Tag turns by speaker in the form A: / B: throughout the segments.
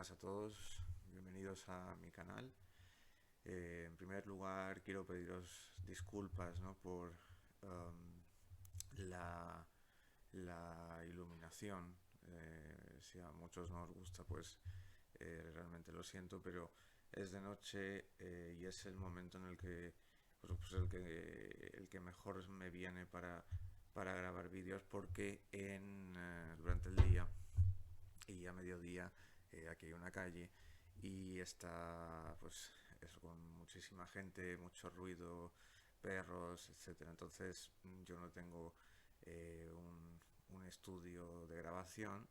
A: buenas a todos, bienvenidos a mi canal. En primer lugar, quiero pediros disculpas, ¿no? por um, la, la iluminación. Si a muchos no os gusta, pues realmente lo siento, pero es de noche y es el momento en el que, pues, el que mejor me viene para grabar vídeos, porque durante el día y a mediodía aquí hay una calle y está pues eso, con muchísima gente, mucho ruido, perros, etcétera. Entonces yo no tengo un estudio de grabación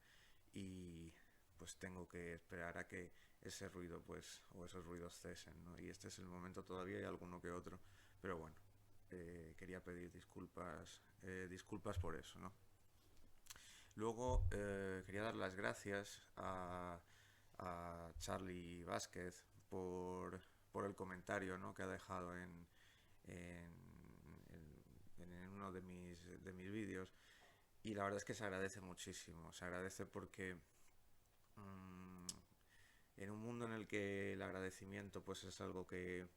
A: y pues tengo que esperar a que ese ruido pues o esos ruidos cesen, ¿no? Y este es el momento, todavía hay alguno que otro, pero bueno, quería pedir disculpas por eso, ¿no? Luego quería dar las gracias a Charlie Vázquez por el comentario, ¿no? que ha dejado en, en uno de mis vídeos. Y la verdad es que se agradece muchísimo. Se agradece porque mm, en un mundo en el que el agradecimiento pues es algo que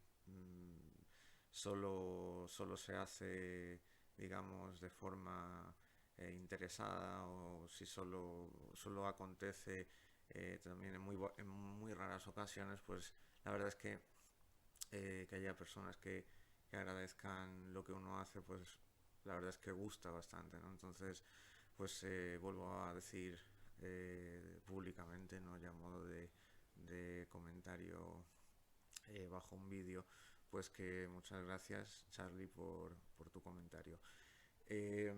A: solo se hace, digamos, de forma interesada, o si solo acontece también en muy raras ocasiones, pues la verdad es que haya personas que agradezcan lo que uno hace, pues la verdad es que gusta bastante, ¿no? Entonces, pues vuelvo a decir públicamente, ¿no? Ya a modo de comentario bajo un vídeo, pues que muchas gracias, Charlie, por tu comentario. Eh,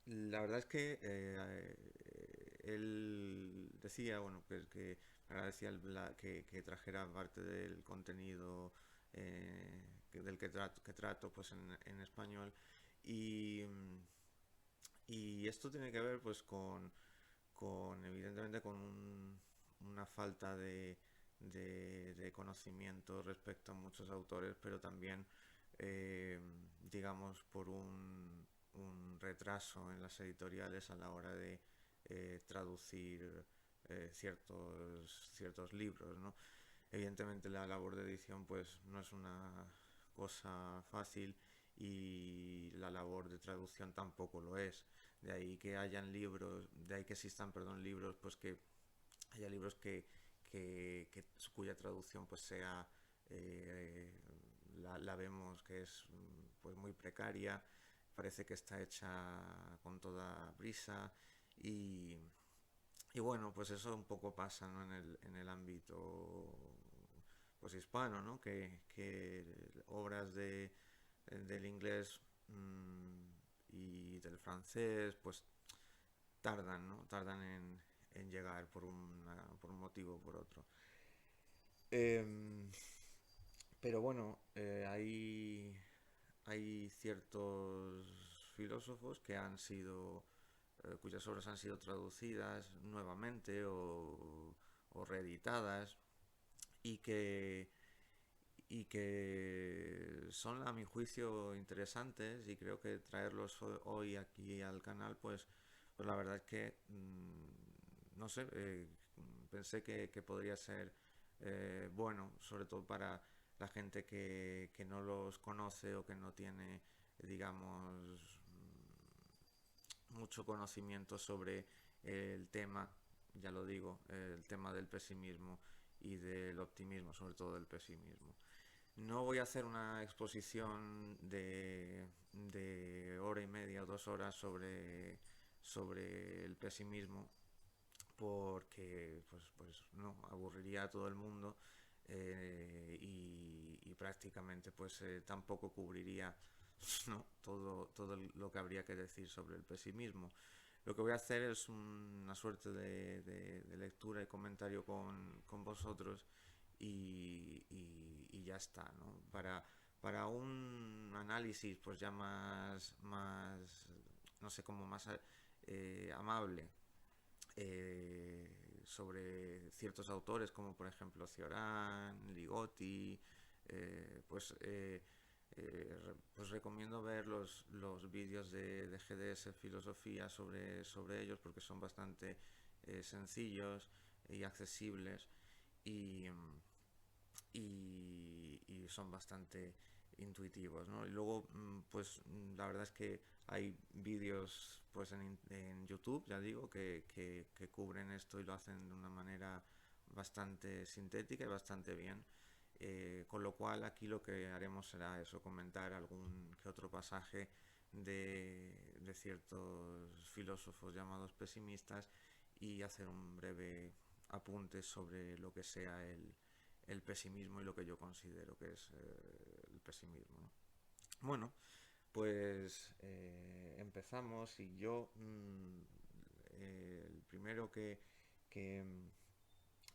A: la verdad es que él decía, bueno, que agradecía que trajera parte del contenido del que trato pues en español, y, y esto tiene que ver pues evidentemente con una falta de conocimiento respecto a muchos autores, pero también digamos por un retraso en las editoriales a la hora de traducir ciertos libros, ¿no? Evidentemente la labor de edición pues no es una cosa fácil, y la labor de traducción tampoco lo es. De ahí que existan, perdón, libros, pues que haya libros cuya traducción pues sea la vemos que es pues muy precaria, parece que está hecha con toda prisa, y, y bueno, pues eso un poco pasa, ¿no? en el ámbito pues hispano, ¿no? Que obras del inglés y del francés pues tardan, ¿no? Tardan en llegar por un motivo o por otro. Em, pero bueno, hay ciertos filósofos cuyas obras han sido traducidas nuevamente o reeditadas, y que son a mi juicio interesantes, y creo que traerlos hoy aquí al canal pues la verdad es que no sé, pensé que podría ser bueno, sobre todo para la gente que no los conoce o que no tiene, digamos, mucho conocimiento sobre el tema, ya lo digo, el tema del pesimismo y del optimismo, sobre todo del pesimismo. No voy a hacer una exposición de hora y media o 2 horas sobre el pesimismo, porque pues no, aburriría a todo el mundo, y prácticamente pues tampoco cubriría ¿no? todo lo que habría que decir sobre el pesimismo. Lo que voy a hacer es una suerte de lectura y comentario con vosotros, y ya está, ¿no? Para un análisis pues ya más no sé, como más amable, sobre ciertos autores como por ejemplo Cioran, Ligotti, pues recomiendo ver los vídeos de GDS Filosofía sobre ellos, porque son bastante sencillos, y accesibles y, y son bastante intuitivos, ¿no? Y luego, pues la verdad es que hay vídeos pues en YouTube, ya digo, que cubren esto y lo hacen de una manera bastante sintética y bastante bien. Con lo cual aquí lo que haremos será eso, comentar algún que otro pasaje de ciertos filósofos llamados pesimistas y hacer un breve apunte sobre lo que sea el pesimismo y lo que yo considero que es el pesimismo, ¿no? Bueno, pues empezamos y yo el primero que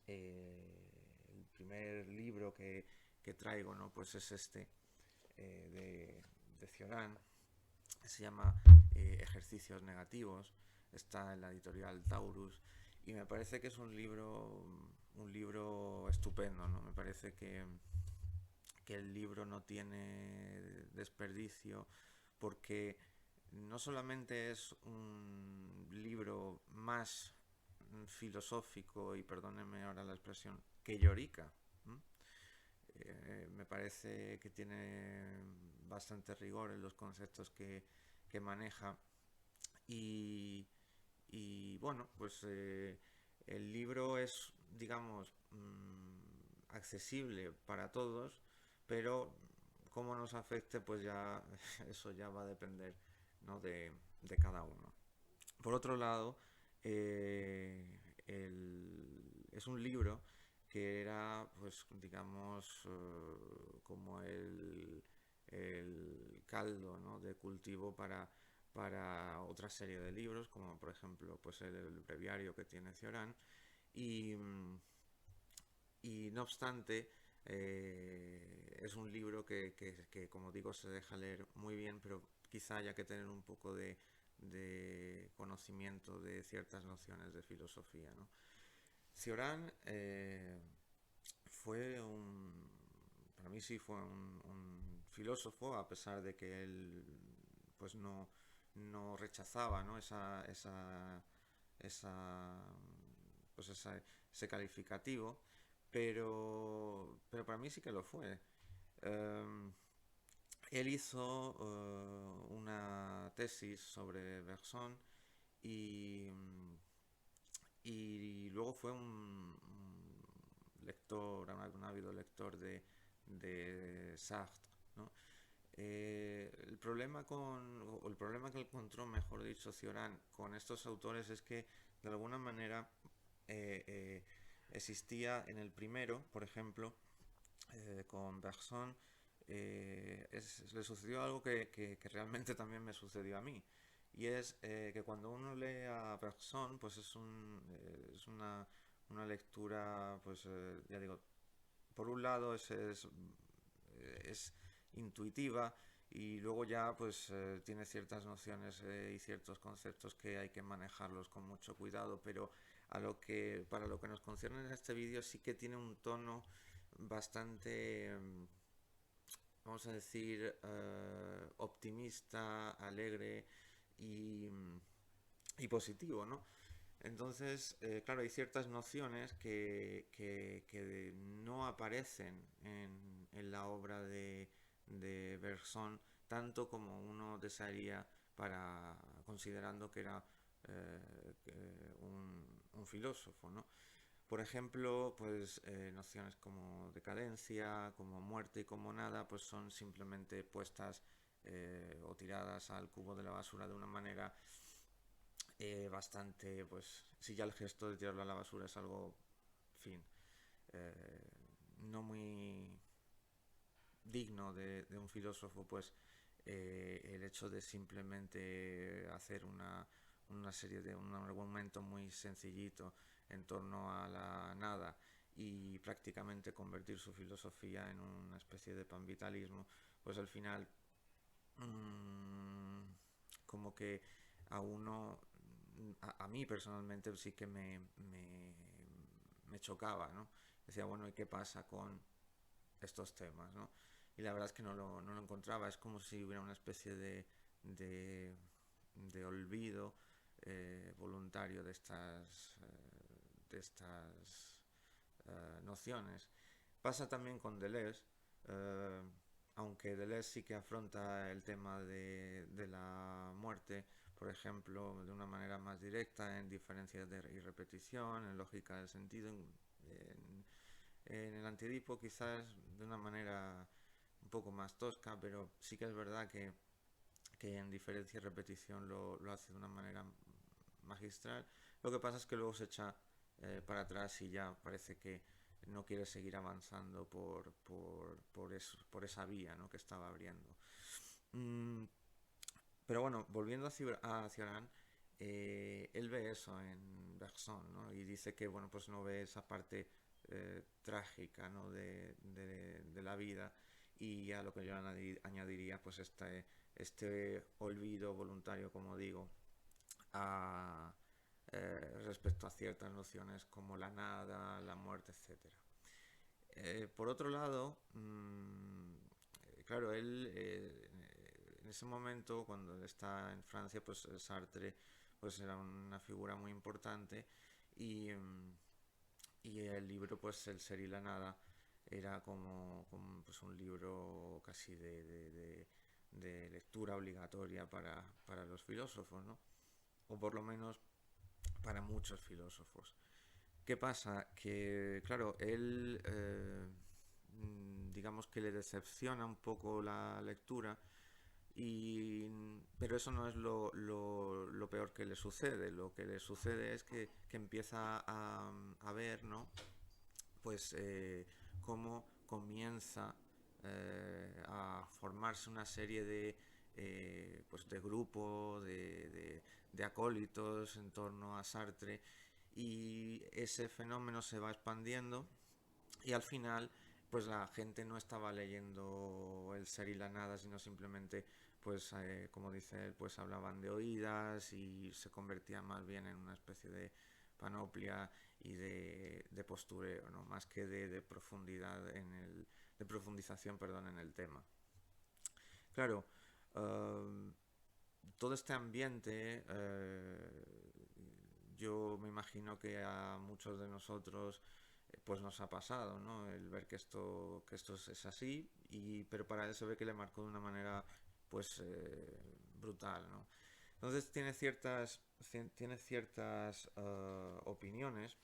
A: el primer libro que traigo, ¿no? Pues es este de Cioran, se llama Ejercicios Negativos, está en la editorial Taurus y me parece que es un libro estupendo, ¿no? Me parece que el libro no tiene desperdicio porque no solamente es un libro más filosófico, y perdónenme ahora la expresión, que llorica. Me parece que tiene bastante rigor en los conceptos que maneja y bueno, pues el libro es, digamos, accesible para todos, pero cómo nos afecte, pues ya eso ya va a depender, ¿no? de cada uno. Por otro lado, es un libro que era, pues, digamos, como el caldo, ¿no? de cultivo para otra serie de libros, como por ejemplo pues el breviario que tiene Cioran, y, y no obstante, es un libro que, como digo, se deja leer muy bien, pero quizá haya que tener un poco de conocimiento de ciertas nociones de filosofía, ¿no? Cioran fue para mí sí fue un filósofo, a pesar de que él pues no rechazaba, ¿no? Esa, pues ese calificativo, pero para mí sí que lo fue. Um, Él hizo una tesis sobre Bergson y, y luego fue un lector, un ávido lector de Sartre, ¿no? El problema que encontró, mejor dicho, Cioran con estos autores es que de alguna manera eh, eh, existía en el primero, por ejemplo, con Bergson, le sucedió algo que realmente también me sucedió a mí. Y es que cuando uno lee a Bergson, pues es una lectura, pues ya digo, por un lado es intuitiva y luego ya pues tiene ciertas nociones y ciertos conceptos que hay que manejarlos con mucho cuidado, pero para lo que nos concierne en este vídeo sí que tiene un tono bastante, vamos a decir, optimista, alegre y, y positivo, ¿no? Entonces, claro, hay ciertas nociones que no aparecen en la obra de Bergson tanto como uno desearía considerando que era un filósofo, ¿no? Por ejemplo, pues nociones como decadencia, como muerte y como nada, pues son simplemente puestas o tiradas al cubo de la basura de una manera bastante, pues si ya el gesto de tirarlo a la basura es algo, en fin, eh, no muy digno de un filósofo, pues el hecho de simplemente hacer una serie de un argumento muy sencillito en torno a la nada y prácticamente convertir su filosofía en una especie de panvitalismo, pues al final mmm, como que a uno, a mí personalmente sí que me chocaba, ¿no? Decía, bueno, ¿y qué pasa con estos temas, ¿no? Y la verdad es que no lo encontraba, es como si hubiera una especie de olvido voluntario estas nociones. Pasa también con Deleuze, eh, aunque Deleuze sí que afronta el tema de la muerte, por ejemplo, de una manera más directa, en diferencias y repetición, en lógica del sentido, en el Antiedipo quizás de una manera un poco más tosca, pero sí que es verdad que en diferencia y repetición lo hace de una manera magistral. Lo que pasa es que luego se echa para atrás y ya parece que no quiere seguir avanzando por esa vía, ¿no?, que estaba abriendo. Mm, pero bueno, volviendo a Cioran, él ve eso en Bergson, ¿no? Y dice que bueno, pues no ve esa parte trágica, ¿no?, de la vida, y a lo que yo añadiría pues este olvido voluntario, como digo, a, respecto a ciertas nociones como la nada, la muerte, etcétera. Por otro lado, claro, él en ese momento, cuando él está en Francia, pues Sartre pues era una figura muy importante, y, y el libro, pues El ser y la nada, era como, pues un libro casi de lectura obligatoria para los filósofos, ¿no? O por lo menos para muchos filósofos. ¿Qué pasa? Que, claro, él, digamos que le decepciona un poco la lectura, pero eso no es lo peor que le sucede. Lo que le sucede es que empieza a ver, ¿no?, pues cómo comienza a formarse una serie pues de grupos, de acólitos en torno a Sartre, y ese fenómeno se va expandiendo, y al final pues la gente no estaba leyendo El ser y la nada, sino simplemente, pues como dice él, pues hablaban de oídas, y se convertía más bien en una especie de panoplia y de postureo, ¿no?, más que de profundidad de profundización, perdón, en el tema. Claro, todo este ambiente, yo me imagino que a muchos de nosotros pues nos ha pasado, ¿no?, el ver que esto es así, pero para él se ve que le marcó de una manera pues brutal, ¿no? Entonces tiene ciertas opiniones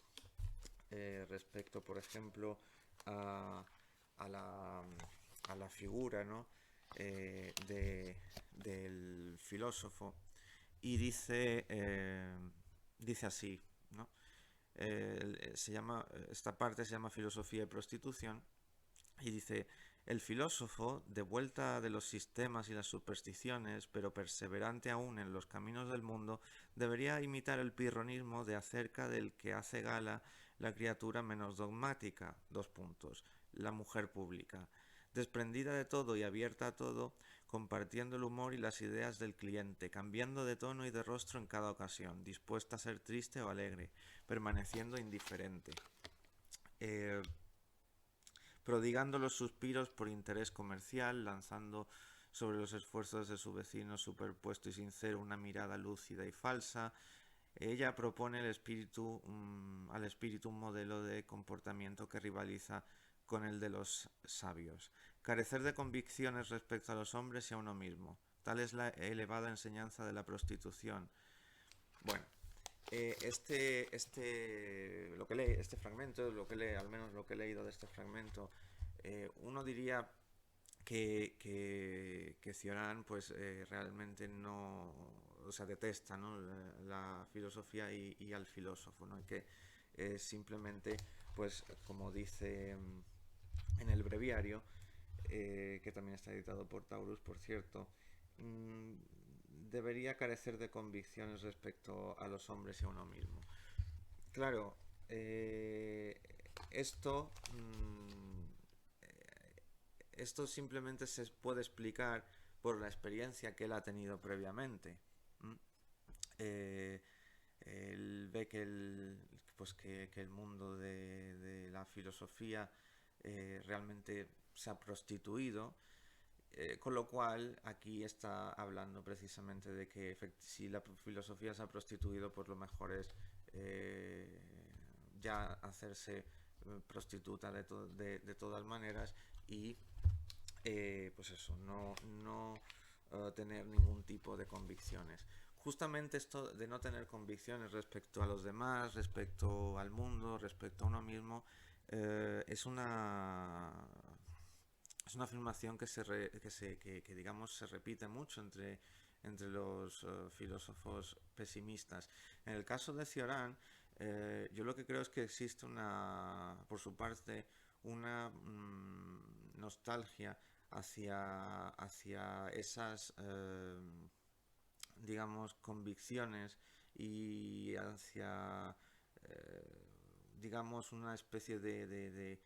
A: respecto, por ejemplo, a, a la, a la figura, ¿no?, del filósofo, y dice así, ¿no? Esta parte se llama Filosofía y Prostitución, y dice: el filósofo, de vuelta de los sistemas y las supersticiones, pero perseverante aún en los caminos del mundo, debería imitar el pirronismo de acerca del que hace gala la criatura menos dogmática, la mujer pública, desprendida de todo y abierta a todo, compartiendo el humor y las ideas del cliente, cambiando de tono y de rostro en cada ocasión, dispuesta a ser triste o alegre, permaneciendo indiferente. Prodigando los suspiros por interés comercial, lanzando sobre los esfuerzos de su vecino superpuesto y sincero una mirada lúcida y falsa, ella propone al espíritu un modelo de comportamiento que rivaliza con el de los sabios. Carecer de convicciones respecto a los hombres y a uno mismo. Tal es la elevada enseñanza de la prostitución. Bueno, este fragmento, al menos lo que he leído de este fragmento, uno diría que Cioran pues realmente no, o sea, detesta, ¿no?, la filosofía y al filósofo, ¿no?, y que simplemente, pues como dice en el breviario, que también está editado por Taurus, por cierto, debería carecer de convicciones respecto a los hombres y a uno mismo. Claro, esto esto simplemente se puede explicar por la experiencia que él ha tenido previamente. Eh, Él ve que el mundo de la filosofía realmente se ha prostituido, con lo cual aquí está hablando precisamente de que si la filosofía se ha prostituido, pues lo mejor es ya hacerse prostituta de todas maneras y pues eso, no tener ningún tipo de convicciones. Justamente esto de no tener convicciones respecto a los demás, respecto al mundo, respecto a uno mismo, es una afirmación que digamos se repite mucho entre los filósofos pesimistas. En el caso de Cioran, yo lo que creo es que existe por su parte, una nostalgia hacia esas, digamos, convicciones y hacia, digamos, una especie de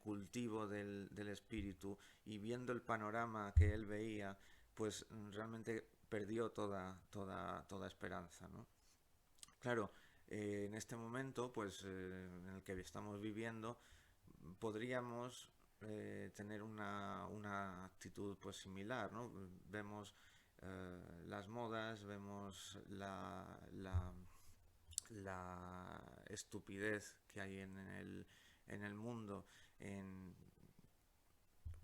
A: cultivo del espíritu, y viendo el panorama que él veía, pues realmente perdió toda esperanza, ¿no? Claro, en este momento, pues en el que estamos viviendo, podríamos tener una actitud pues similar, ¿no? Vemos las modas, vemos la estupidez que hay en el mundo, en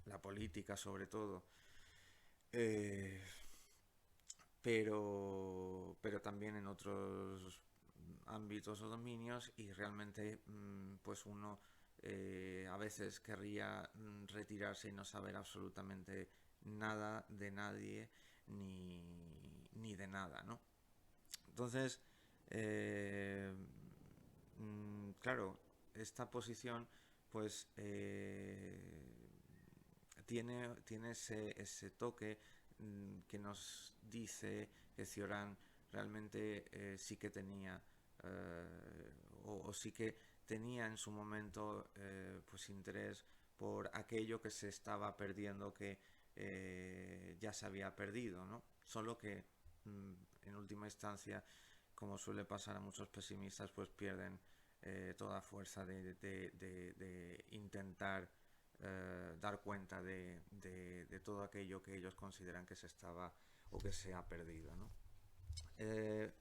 A: la política sobre todo, eh, pero también en otros ámbitos o dominios, y realmente pues uno a veces querría retirarse y no saber absolutamente nada de nadie ni de nada, ¿no? Entonces, eh, claro, esta posición pues tiene ese toque que nos dice que Cioran realmente sí que tenía o sí que tenía en su momento pues interés por aquello que se estaba perdiendo, que ya se había perdido, ¿no? Solo que en última instancia, como suele pasar a muchos pesimistas, pues pierden toda fuerza de intentar dar cuenta de todo aquello que ellos consideran que se estaba o que se ha perdido, ¿no? Eh,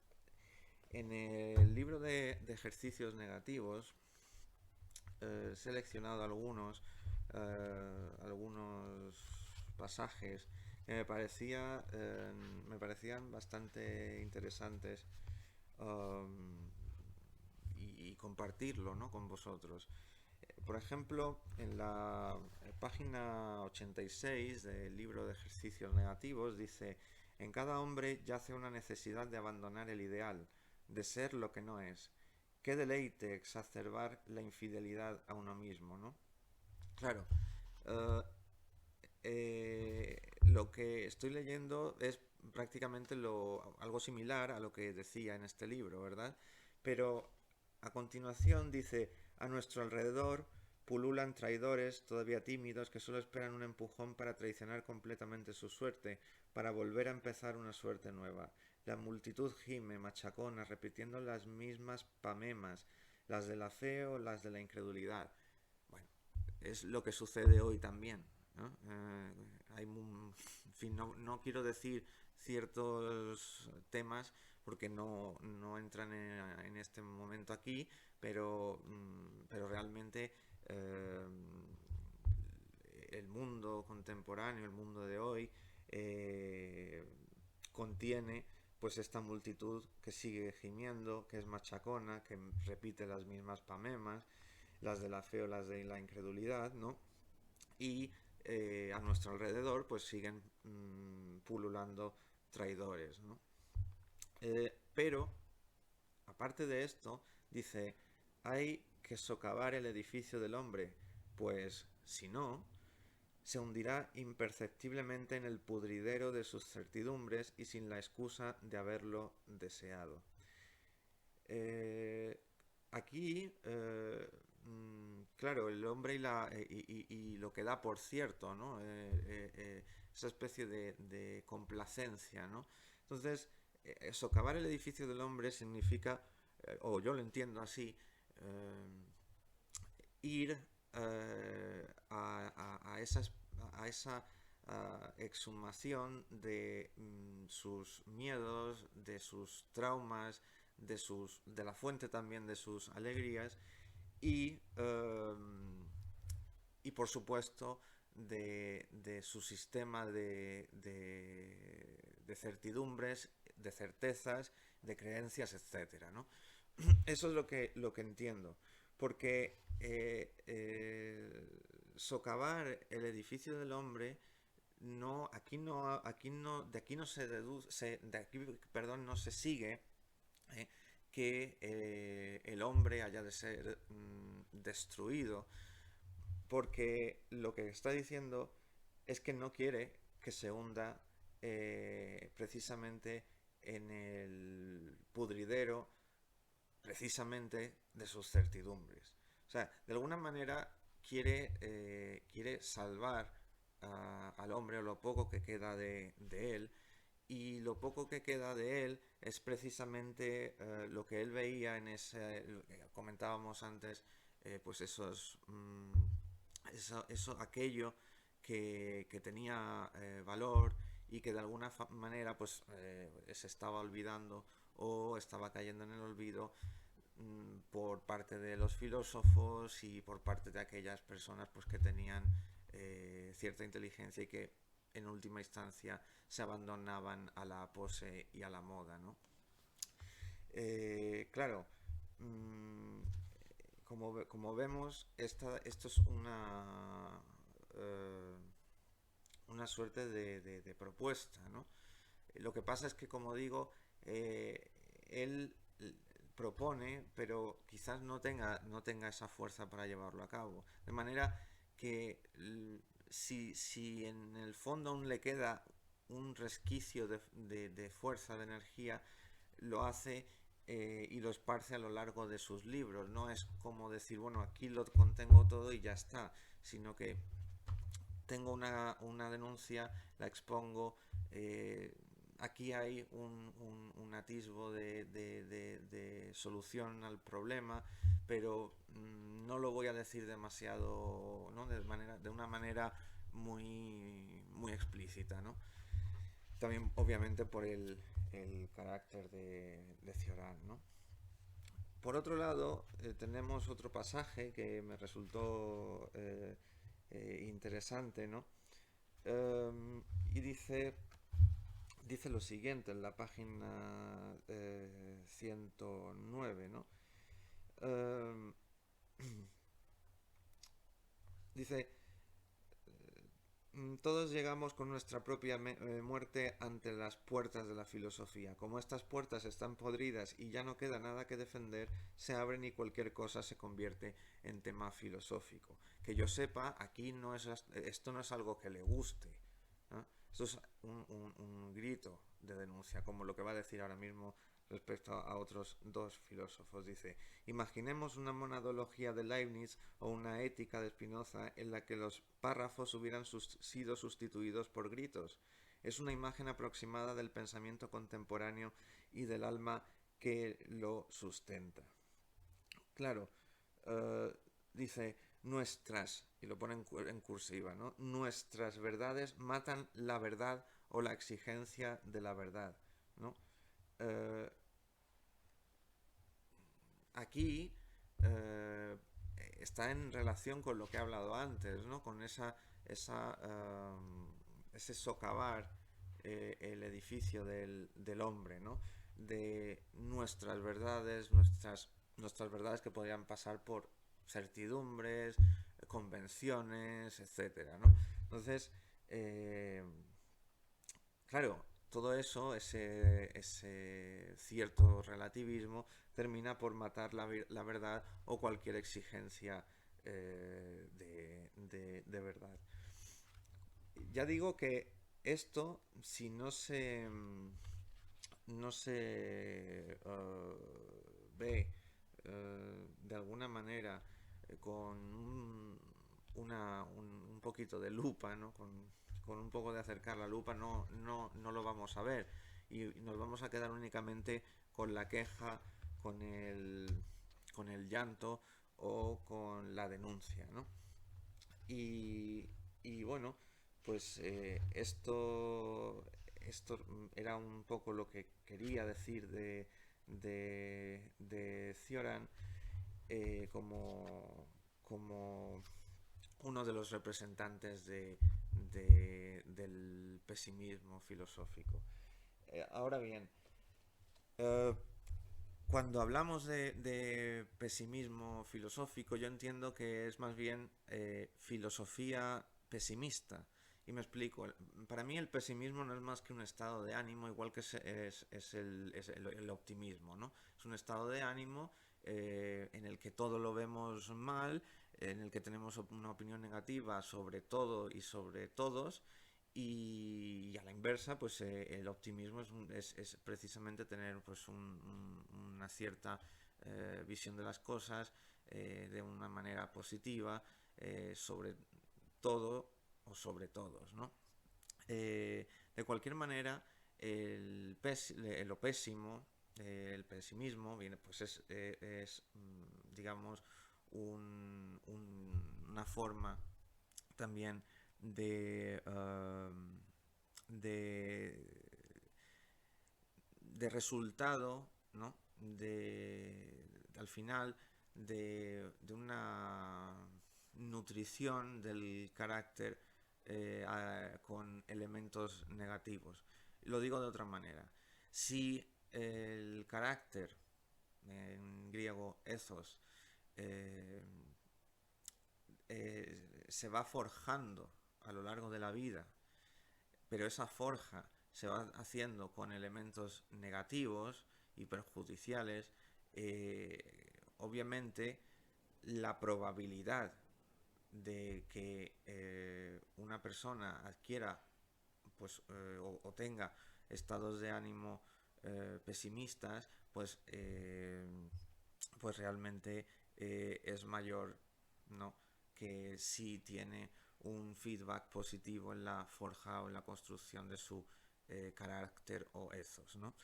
A: en el libro de ejercicios negativos he seleccionado algunos pasajes que me parecían bastante interesantes, um, y compartirlo, ¿no?, con vosotros. Por ejemplo, en la página 86 del libro de ejercicios negativos dice: en cada hombre yace una necesidad de abandonar el ideal, de ser lo que no es. Qué deleite exacerbar la infidelidad a uno mismo, ¿no? Claro, eh, lo que estoy leyendo es prácticamente algo similar a lo que decía en este libro, ¿verdad? Pero a continuación dice: a nuestro alrededor pululan traidores todavía tímidos que solo esperan un empujón para traicionar completamente su suerte, para volver a empezar una suerte nueva. La multitud gime, machacona, repitiendo las mismas pamemas, las de la fe o las de la incredulidad. Bueno, es lo que sucede hoy también, ¿no? En fin, no quiero decir ciertos temas porque no entran en este momento aquí, pero realmente el mundo contemporáneo, el mundo de hoy, contiene pues esta multitud que sigue gimiendo, que es machacona, que repite las mismas pamemas, las de la fe o las de la incredulidad, ¿no? Y a nuestro alrededor pues siguen pululando traidores, ¿no? Pero, aparte de esto, dice: hay que socavar el edificio del hombre, pues si no, se hundirá imperceptiblemente en el pudridero de sus certidumbres y sin la excusa de haberlo deseado. Eh, Aquí, claro, el hombre y lo que da por cierto, ¿no? Esa especie de complacencia, ¿no? Entonces, socavar el edificio del hombre significa, o yo lo entiendo así, ir a esa exhumación de sus miedos, de sus traumas, de la fuente también de sus alegrías y, y por supuesto de su sistema de certidumbres, de certezas, de creencias, etcétera, ¿no? Eso es lo que entiendo, porque socavar el edificio del hombre no, aquí no, de aquí no se deduce, de aquí, perdón, no se sigue eh, que el hombre haya de ser destruido, porque lo que está diciendo es que no quiere que se hunda precisamente en el pudridero precisamente de sus certidumbres. O sea, de alguna manera quiere salvar al hombre o lo poco que queda de él, y lo poco que queda de él es precisamente lo que él veía en ese, lo que comentábamos antes, pues aquello que tenía valor y que de alguna manera pues se estaba olvidando o estaba cayendo en el olvido por parte de los filósofos y por parte de aquellas personas pues que tenían cierta inteligencia y que en última instancia se abandonaban a la pose y a la moda, ¿no? Claro, mmm, como vemos, esto es una suerte de propuesta, ¿no? Lo que pasa es que, como digo, él propone, pero quizás no tenga esa fuerza para llevarlo a cabo. De manera que si en el fondo aún le queda un resquicio de fuerza, de energía, lo hace y lo esparce a lo largo de sus libros. No es como decir, bueno, aquí lo contengo todo y ya está, sino que tengo una denuncia, la expongo, aquí hay un atisbo de solución al problema, pero no lo voy a decir demasiado, ¿no? De una manera muy explícita, ¿no? También obviamente por el carácter de Cioran, ¿no? Por otro lado, tenemos otro pasaje que me resultó interesante, ¿no? Y dice lo siguiente en la página 109, ¿no? Um, dice, todos llegamos con nuestra propia muerte ante las puertas de la filosofía. Como estas puertas están podridas y ya no queda nada que defender, se abren y cualquier cosa se convierte en tema filosófico. Que yo sepa, aquí esto no es algo que le guste, ¿no? Esto es un grito de denuncia, como lo que va a decir ahora mismo respecto a otros dos filósofos. Dice, imaginemos una monadología de Leibniz o una ética de Spinoza en la que los párrafos hubieran sido sustituidos por gritos. Es una imagen aproximada del pensamiento contemporáneo y del alma que lo sustenta. Claro, dice nuestras, y lo pone en cursiva, ¿no? Nuestras verdades matan la verdad o la exigencia de la verdad, ¿no? Eh, aquí está en relación con lo que he hablado antes, ¿no? Con ese socavar el edificio del hombre, ¿no? De nuestras verdades que podrían pasar por certidumbres, convenciones, etcétera, ¿no? Entonces, claro, todo eso, ese cierto relativismo, termina por matar la verdad o cualquier exigencia de verdad. Ya digo que esto, si no se ve de alguna manera con un poquito de lupa, ¿no? Con un poco de acercar la lupa, no lo vamos a ver y nos vamos a quedar únicamente con la queja, con el llanto o con la denuncia, ¿no? Y bueno, pues esto era un poco lo que quería decir de Cioran como uno de los representantes del pesimismo filosófico. Ahora bien, eh, cuando hablamos de pesimismo filosófico, yo entiendo que es más bien filosofía pesimista. Y me explico. Para mí el pesimismo no es más que un estado de ánimo, igual que el optimismo, ¿no? Es un estado de ánimo en el que todo lo vemos mal, en el que tenemos una opinión negativa sobre todo y sobre todos, y a la inversa, pues el optimismo es precisamente tener pues una cierta visión de las cosas de una manera positiva sobre todo o sobre todos, ¿no? De cualquier manera, lo pésimo, el pesimismo, viene, pues digamos, una forma también de, de, de resultado, ¿no? Al final, de una nutrición del carácter con elementos negativos. Lo digo de otra manera. Si el carácter, en griego ethos, eh, se va forjando a lo largo de la vida, pero esa forja se va haciendo con elementos negativos y perjudiciales, obviamente la probabilidad de que una persona adquiera pues, o tenga estados de ánimo pesimistas, pues realmente es mayor, ¿no? Que si tiene un feedback positivo en la forja o en la construcción de su carácter o ethos, ¿no?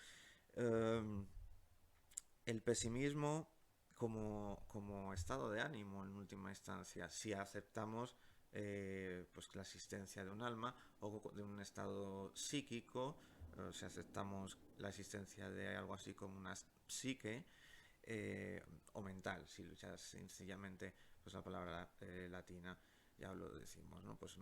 A: Um, el pesimismo como estado de ánimo en última instancia, si aceptamos pues la existencia de un alma o de un estado psíquico, si aceptamos la existencia de algo así como una psique, o mental, si ya sencillamente pues la palabra latina ya lo decimos, ¿no? Pues